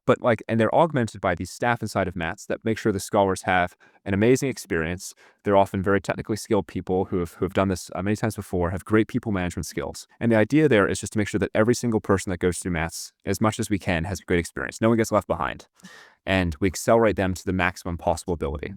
But and they're augmented by these staff inside of MATS that make sure the scholars have an amazing experience. They're often very technically skilled people who have done this many times before, have great people management skills. And the idea there is just to make sure that every single person that goes through MATS, as much as we can, has a great experience. No one gets left behind. And we accelerate them to the maximum possible ability.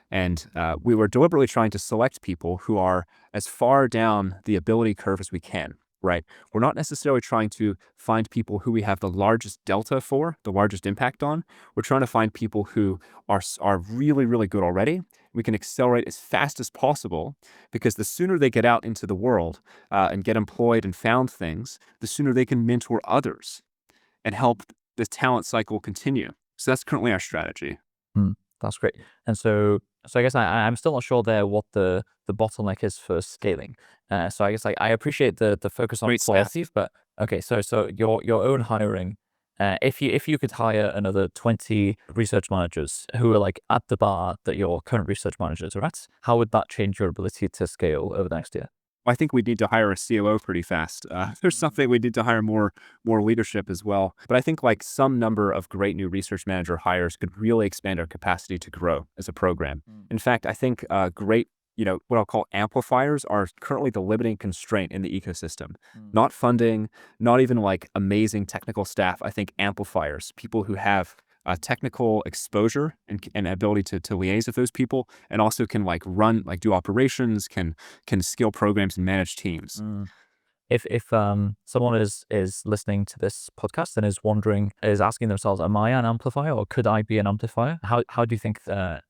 And we were deliberately trying to select people who are as far down the ability curve as we can. Right. We're not necessarily trying to find people who we have the largest delta for, the largest impact on. We're trying to find people who are really, really good already. We can accelerate as fast as possible because the sooner they get out into the world and get employed and found things, the sooner they can mentor others and help the talent cycle continue. So that's currently our strategy. That's great. And so I guess I'm still not sure there what the bottleneck is for scaling. So I guess I appreciate the focus on Great staff. quality, but okay, so your own hiring, if you could hire another 20 research managers who are like at the bar that your current research managers are at, how would that change your ability to scale over the next year? I think we need to hire a COO pretty fast. There's something we need to hire more leadership as well. But I think some number of great new research manager hires could really expand our capacity to grow as a program. In fact, I think great, what I'll call amplifiers are currently the limiting constraint in the ecosystem. Not funding, not even amazing technical staff. I think amplifiers, people who have technical exposure and ability to liaise with those people, and also can do operations, can scale programs and manage teams. If someone is listening to this podcast and is asking themselves, am I an amplifier or could I be an amplifier? How do you think could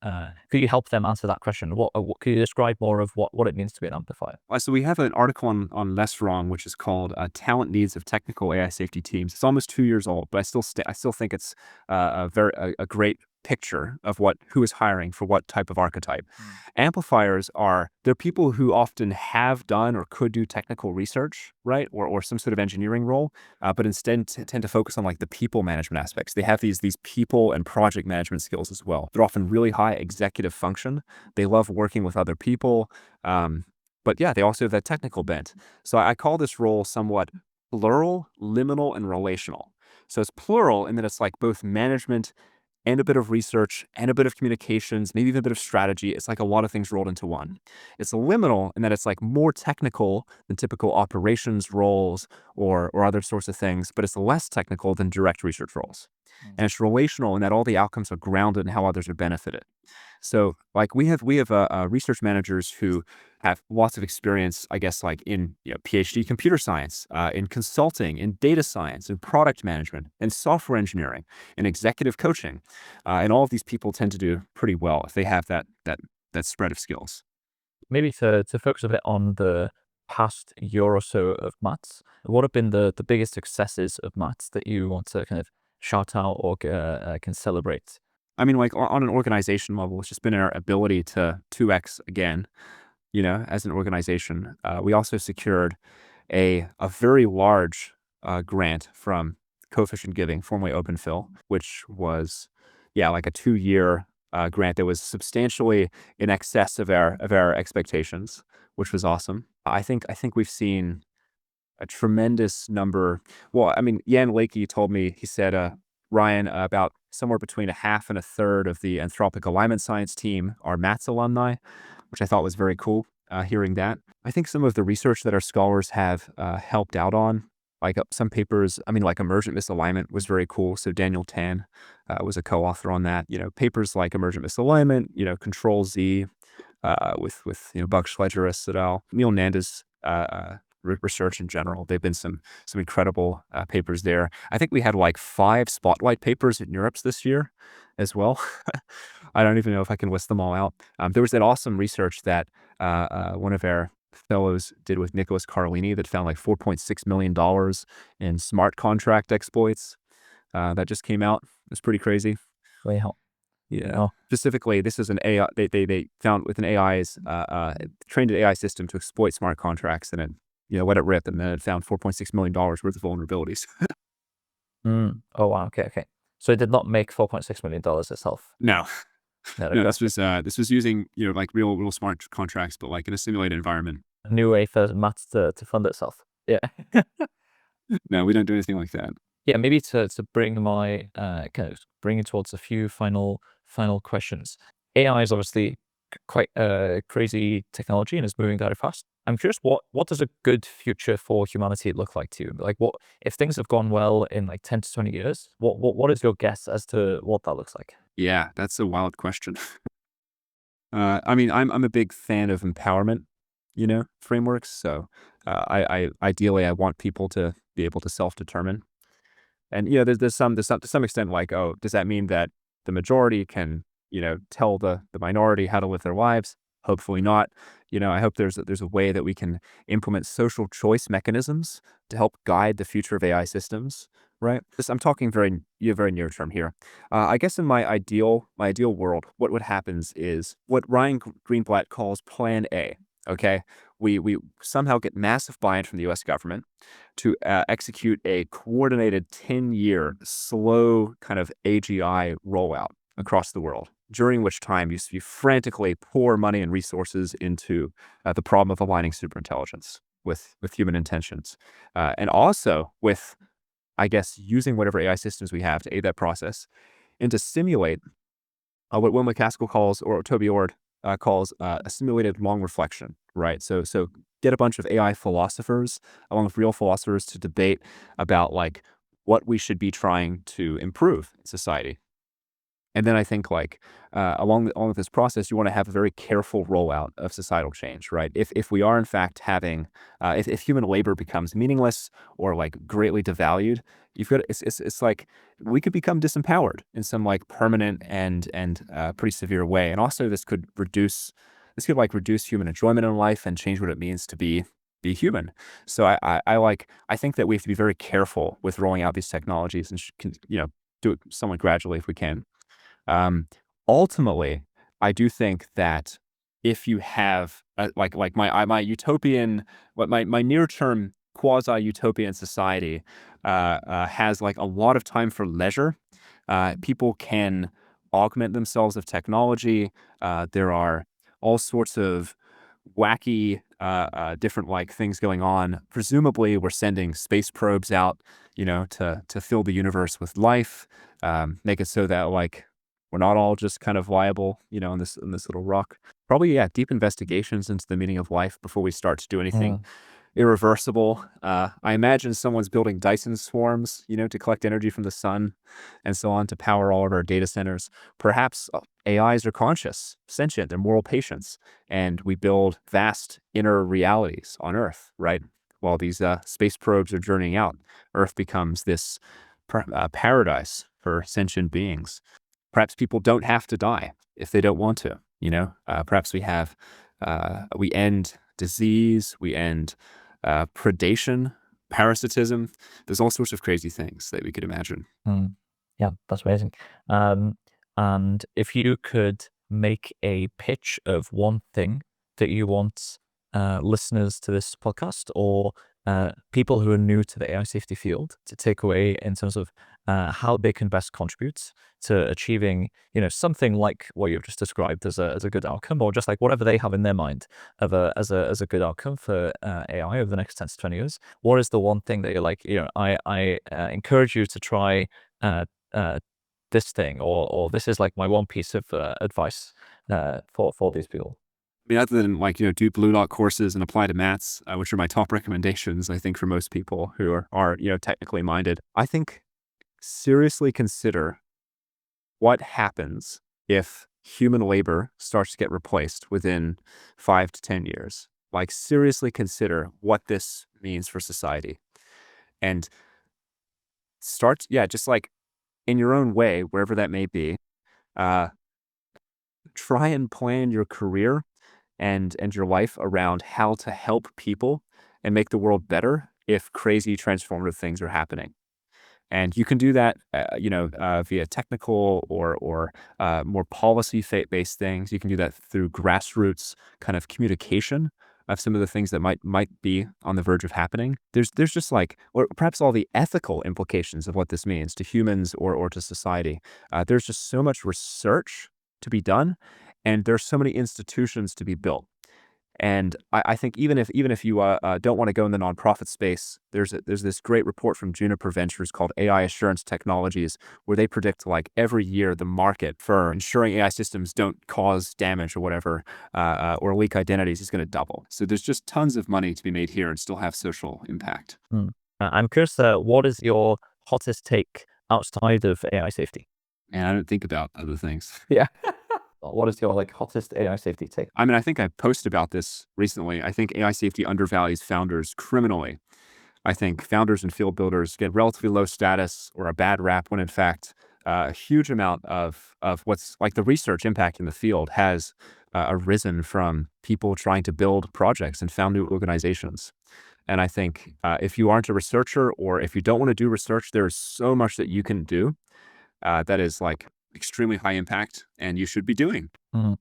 you help them answer that question? What could you describe more of what it means to be an amplifier? So we have an article on Less Wrong, which is called "Talent Needs of Technical AI Safety Teams." It's almost 2 years old, but I still think it's a great picture of who is hiring for what type of archetype. Amplifiers they're people who often have done or could do technical research, right, or some sort of engineering role, but instead tend to focus on the people management aspects. They have these people and project management skills as well. They're often really high executive function. They love working with other people. But yeah, they also have that technical bent. So I call this role somewhat plural, liminal, and relational. So it's plural in that it's both management and a bit of research and a bit of communications, maybe even a bit of strategy. It's a lot of things rolled into one. It's liminal in that it's more technical than typical operations roles or other sorts of things, but it's less technical than direct research roles. And it's relational in that all the outcomes are grounded in how others are benefited. So we have research managers who have lots of experience, I guess, in PhD computer science, in consulting, in data science, in product management, in software engineering, in executive coaching, and all of these people tend to do pretty well if they have that spread of skills. Maybe to focus a bit on the past year or so of MATS, what have been the biggest successes of MATS that you want to kind of shout out or can celebrate? I mean, on an organization level, it's just been our ability to 2x again, as an organization. We also secured a very large grant from Coefficient Giving, formerly OpenPhil, which was, a 2-year grant that was substantially in excess of our expectations, which was awesome. I think we've seen a tremendous number. Well, I mean, Jan Lakey told me, he said, Ryan, about somewhere between a half and a third of the Anthropic Alignment Science team are MATS alumni, which I thought was very cool, hearing that. I think some of the research that our scholars have helped out on, some papers, emergent misalignment was very cool. So Daniel Tan was a co-author on that. Papers like emergent misalignment, Control Z with Buck Schledgeris et al. Neil Nanda's research in general. They've been some incredible papers there. I think we had 5 spotlight papers in Europe's this year as well. I don't even know if I can list them all out. There was that awesome research that one of our fellows did with Nicholas Carlini that found $4.6 million in smart contract exploits. That just came out. It's pretty crazy. Wow. Yeah. Oh. Specifically, this is an AI. They found with an AI's trained an AI system to exploit smart contracts, and it let it rip, and then it found $4.6 million worth of vulnerabilities. Oh wow. Okay. So it did not make $4.6 million itself. No, No, no, okay. this was using, like real smart contracts, but like in a simulated environment. A new way for maths to fund itself. Yeah. No, we don't do anything like that. Yeah, maybe to bring my kind of bring it towards a few final questions. AI is obviously quite a crazy technology and is moving very fast. I'm curious, what does a good future for humanity look like to you? Like, what if things have gone well in like 10 to 20 years? What is your guess as to what that looks like? Yeah, that's a wild question. I mean, I'm a big fan of empowerment, frameworks. So, I ideally I want people to be able to self-determine. And there's some to some extent like, oh, does that mean that the majority can, tell the minority how to live their lives? Hopefully not. I hope there's a way that we can implement social choice mechanisms to help guide the future of AI systems, right? I'm talking very near term here. I guess in my ideal world, what happens is what Ryan Greenblatt calls Plan A. Okay, we somehow get massive buy-in from the U.S. government to execute a coordinated 10-year slow kind of AGI rollout across the world, during which time you frantically pour money and resources into the problem of aligning superintelligence with human intentions, and also with, I guess, using whatever AI systems we have to aid that process and to simulate what Will McCaskill calls, or Toby Ord calls, a simulated long reflection, right? So get a bunch of AI philosophers along with real philosophers to debate about like what we should be trying to improve in society. And then I think like along with this process, you want to have a very careful rollout of societal change, right? If we are in fact having, if human labor becomes meaningless or like greatly devalued, you've got it's like we could become disempowered in some like permanent and pretty severe way. And also this could like reduce human enjoyment in life and change what it means to be human. So I think that we have to be very careful with rolling out these technologies and do it somewhat gradually if we can. Um, Ultimately, I do think that if you have like my utopian, what my near term quasi utopian society has like a lot of time for leisure. People can augment themselves with technology. There are all sorts of wacky, different like things going on. Presumably, we're sending space probes out, to fill the universe with life, make it so that like we're not all just kind of viable, in this little rock. Probably, yeah, deep investigations into the meaning of life before we start to do anything Mm. irreversible. I imagine someone's building Dyson swarms, to collect energy from the sun and so on to power all of our data centers. Perhaps AIs are conscious, sentient, and moral patients, and we build vast inner realities on Earth, right? While these space probes are journeying out, Earth becomes this paradise for sentient beings. Perhaps people don't have to die if they don't want to, perhaps we end disease, we end predation, parasitism. There's all sorts of crazy things that we could imagine. Mm. Yeah, that's amazing. Um, and if you could make a pitch of one thing that you want listeners to this podcast or people who are new to the AI safety field to take away in terms of how they can best contribute to achieving, something like what you've just described as a good outcome, or just like whatever they have in their mind of as a good outcome for AI over the next 10 to 20 years. What is the one thing that you're like, I encourage you to try uh, uh, this thing, or this is like my one piece of advice for these people. I mean, other than like, do blue dot courses and apply to maths, which are my top recommendations, I think for most people who are technically minded, I think seriously consider what happens if human labor starts to get replaced within 5 to 10 years. Like seriously consider what this means for society and start, yeah, just like in your own way, wherever that may be, uh, try and plan your career and your life around how to help people and make the world better if crazy transformative things are happening. And you can do that, via technical or more policy based things. You can do that through grassroots kind of communication of some of the things that might be on the verge of happening. There's just like, or perhaps all the ethical implications of what this means to humans or to society. There's just so much research to be done, and there's so many institutions to be built. And I think even if you don't want to go in the nonprofit space, there's this great report from Juniper Ventures called AI Assurance Technologies, where they predict like every year the market for ensuring AI systems don't cause damage or whatever, or leak identities is going to double. So there's just tons of money to be made here and still have social impact. I'm curious, what is your hottest take outside of AI safety? And I don't think about other things. Yeah. What is your like hottest AI safety take? I mean, I think I posted about this recently. I think AI safety undervalues founders criminally. I think founders and field builders get relatively low status or a bad rap when in fact a huge amount of what's like the research impact in the field has arisen from people trying to build projects and found new organizations. And I think if you aren't a researcher or if you don't want to do research, there is so much that you can do that is like extremely high impact and you should be doing. Mhm.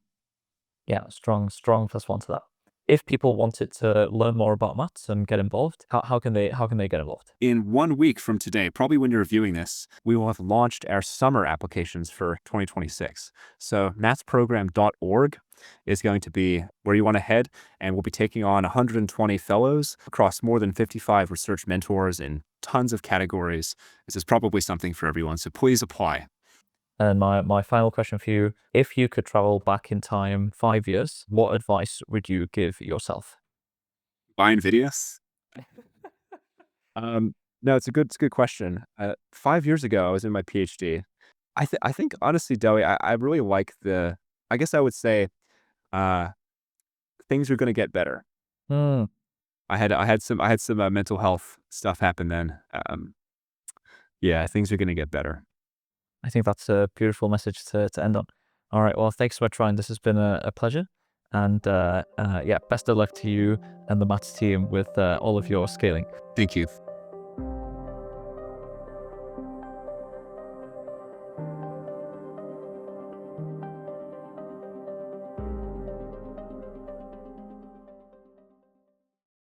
Yeah, strong +1 to that. If people wanted to learn more about maths and get involved, how can they get involved? In 1 week from today, probably when you're viewing this, we will have launched our summer applications for 2026. So mathsprogram.org is going to be where you want to head, and we'll be taking on 120 fellows across more than 55 research mentors in tons of categories. This is probably something for everyone, so please apply. And my final question for you, if you could travel back in time 5 years, what advice would you give yourself? Buy NVIDIAs? No, it's a good question. 5 years ago, I was in my PhD. I think honestly, Dewi, I really like I guess I would say, uh, things are going to get better. Hmm, I had some mental health stuff happen then. Yeah, things are going to get better. I think that's a beautiful message to end on. All right, well, thanks so much, Ryan. This has been a pleasure. And yeah, best of luck to you and the maths team with all of your scaling. Thank you.